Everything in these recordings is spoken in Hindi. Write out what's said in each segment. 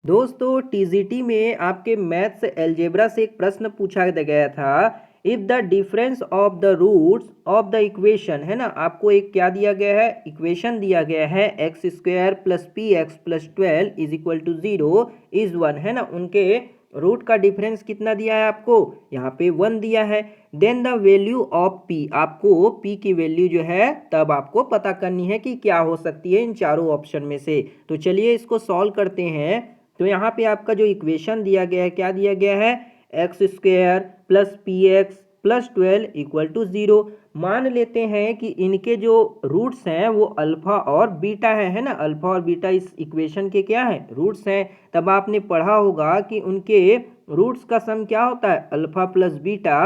दोस्तों टीजीटी में आपके मैथ्स अलजेब्रा से एक प्रश्न पूछा गया था। If the difference of the roots of the equation है ना, आपको एक क्या दिया गया है, इक्वेशन दिया गया है x square plus p x plus 12 is equal to 0 is 1 है ना। उनके रूट का डिफरेंस कितना दिया है आपको, यहाँ पे 1 दिया है। Then the value of p, आपको पी की वैल्यू जो है तब आपको पता करनी है कि क्या हो सकती है इन चारों ऑप्शन में से। तो चलिए इसको सॉल्व करते हैं। तो यहाँ पे आपका जो इक्वेशन दिया गया है, क्या दिया गया है, x square plus p x plus 12 equal to 0। मान लेते हैं कि इनके जो रूट्स हैं वो अल्फा और बीटा है ना। अल्फा और बीटा इस इक्वेशन के क्या है, रूट्स हैं। तब आपने पढ़ा होगा कि उनके रूट्स का सम क्या होता है, alpha plus beta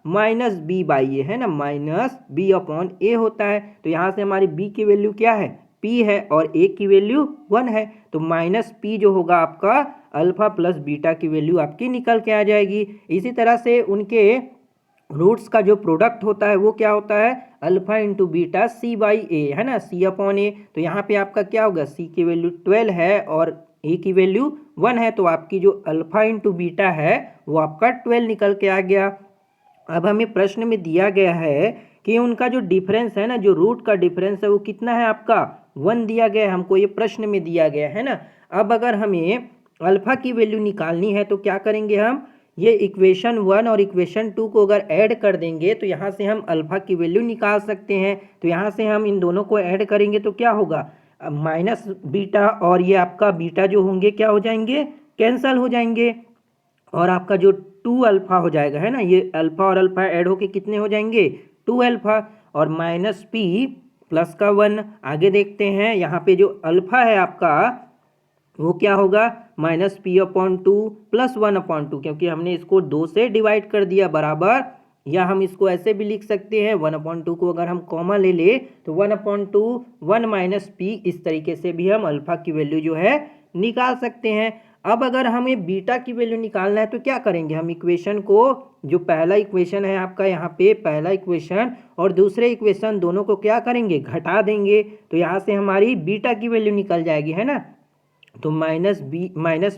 minus B by A है ना, माइनस बी अपॉन ए होता है। तो यहाँ से हमारी बी की वैल्यू क्या है, पी है, और ए की वैल्यू 1 है। तो माइनस पी जो होगा आपका अल्फा प्लस बीटा की वैल्यू आपकी निकल के आ जाएगी। इसी तरह से उनके रूट्स का जो प्रोडक्ट होता है वो क्या होता है, alpha into beta C by A है ना, सी अपॉन ए। तो यहाँ पे आपका क्या होगा, सी की वैल्यू 12 है और ए की वैल्यू 1 है। तो आपकी जो अल्फा इंटू बीटा है वो आपका 12 निकल के आ गया। अब हमें प्रश्न में दिया गया है कि उनका जो डिफरेंस है ना, जो रूट का डिफरेंस है वो कितना है आपका, 1 दिया गया है हमको, ये प्रश्न में दिया गया है ना। अब अगर हमें अल्फा की वैल्यू निकालनी है तो क्या करेंगे हम, ये इक्वेशन 1 और इक्वेशन 2 को अगर ऐड कर देंगे तो यहाँ से हम अल्फा की वैल्यू निकाल सकते हैं। तो यहाँ से हम इन दोनों को ऐड करेंगे तो क्या होगा, माइनस बीटा और ये आपका बीटा जो होंगे क्या हो जाएंगे, कैंसल हो जाएंगे, और आपका जो 2 अल्फा हो जाएगा है ना, ये अल्फा और अल्फा ऐड होके कितने हो जाएंगे, 2 अल्फा, और माइनस पी प्लस का 1। आगे देखते हैं, यहाँ पे जो अल्फा है आपका वो क्या होगा, minus P upon 2 plus 1 upon 2, क्योंकि हमने इसको 2 से डिवाइड कर दिया बराबर। या हम इसको ऐसे भी लिख सकते हैं, 1 अपॉन 2 को अगर हम कॉमा ले ले तो 1 अपॉन 2 1 माइनस पी, इस तरीके से भी हम अल्फा की वैल्यू जो है निकाल सकते हैं। अब अगर हमें बीटा की वैल्यू निकालना है तो क्या करेंगे, हम इक्वेशन को, जो पहला इक्वेशन है आपका यहाँ पे पहला इक्वेशन और दूसरे इक्वेशन दोनों को क्या करेंगे, घटा देंगे। तो यहाँ से हमारी बीटा की वैल्यू निकल जाएगी है ना। तो माइनस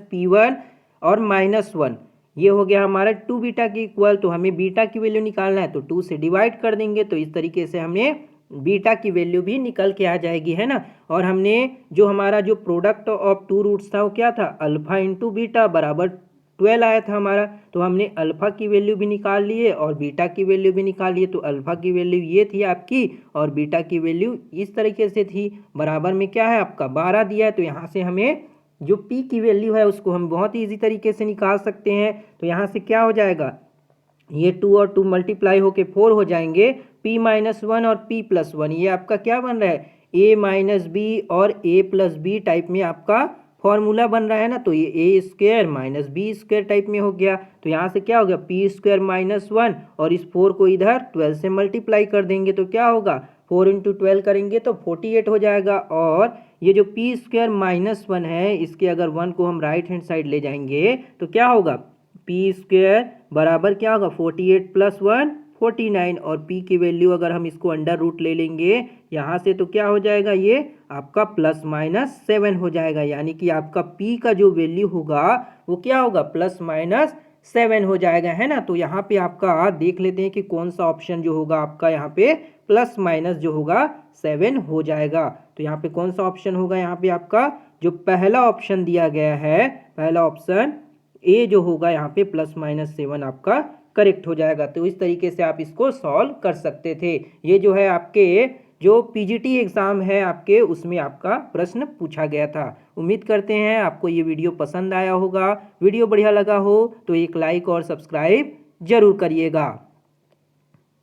पी 1 और माइनस 1, ये हो गया हमारा 2 बीटा की इक्वल। तो हमें बीटा की वैल्यू निकालना है तो 2 से डिवाइड कर देंगे, तो इस तरीके से हमें बीटा की वैल्यू भी निकल के आ जाएगी है ना। और हमने जो हमारा जो प्रोडक्ट ऑफ 2 रूट्स था वो क्या था, अल्फा इंटू बीटा बराबर 12 आया था हमारा। तो हमने अल्फा की वैल्यू भी निकाल लिए और बीटा की वैल्यू भी निकाल लिए। तो अल्फा की वैल्यू ये थी आपकी और बीटा की वैल्यू इस तरीके से थी। बराबर में क्या है आपका 12 दिया है। तो यहाँ से हमें जो p की वैल्यू है उसको हम बहुत ही ईजी तरीके से निकाल सकते हैं। तो यहाँ से क्या हो जाएगा, ये 2 और 2 मल्टीप्लाई होके 4 हो जाएंगे, p माइनस 1 और p प्लस 1, ये आपका क्या बन रहा है, a माइनस बी और a प्लस बी टाइप में आपका फॉर्मूला बन रहा है ना। तो ये A square minus B square type में हो गया। तो यहाँ से क्या हो गया, पी स्क्वायर माइनस 1 और इस 4 को इधर 12 से मल्टीप्लाई कर देंगे तो क्या होगा, 4 इंटू 12 करेंगे तो 48 हो जाएगा। और ये जो पी स्क्वायर माइनस 1 है इसके अगर 1 को हम राइट हैंड साइड ले जाएंगे तो क्या होगा, पी स्क्वायर बराबर क्या होगा, 48 प्लस 1 49, और p की वैल्यू अगर हम इसको अंडर रूट ले लेंगे यहाँ से तो क्या हो जाएगा, ये आपका प्लस माइनस 7 हो जाएगा। यानी कि आपका p का जो वैल्यू होगा वो क्या होगा, प्लस माइनस 7 हो जाएगा है ना। तो यहाँ पे आपका देख लेते हैं कि कौन सा ऑप्शन जो होगा आपका यहाँ पे प्लस माइनस जो होगा 7 हो जाएगा। तो यहाँ पे कौन सा ऑप्शन होगा, यहाँ पे आपका जो पहला ऑप्शन दिया गया है, पहला ऑप्शन ए जो होगा यहाँ पे प्लस माइनस 7 आपका करेक्ट हो जाएगा। तो इस तरीके से आप इसको सॉल्व कर सकते थे। ये जो है आपके जो पीजीटी एग्ज़ाम है आपके, उसमें आपका प्रश्न पूछा गया था। उम्मीद करते हैं आपको ये वीडियो पसंद आया होगा। वीडियो बढ़िया लगा हो तो एक लाइक और सब्सक्राइब जरूर करिएगा।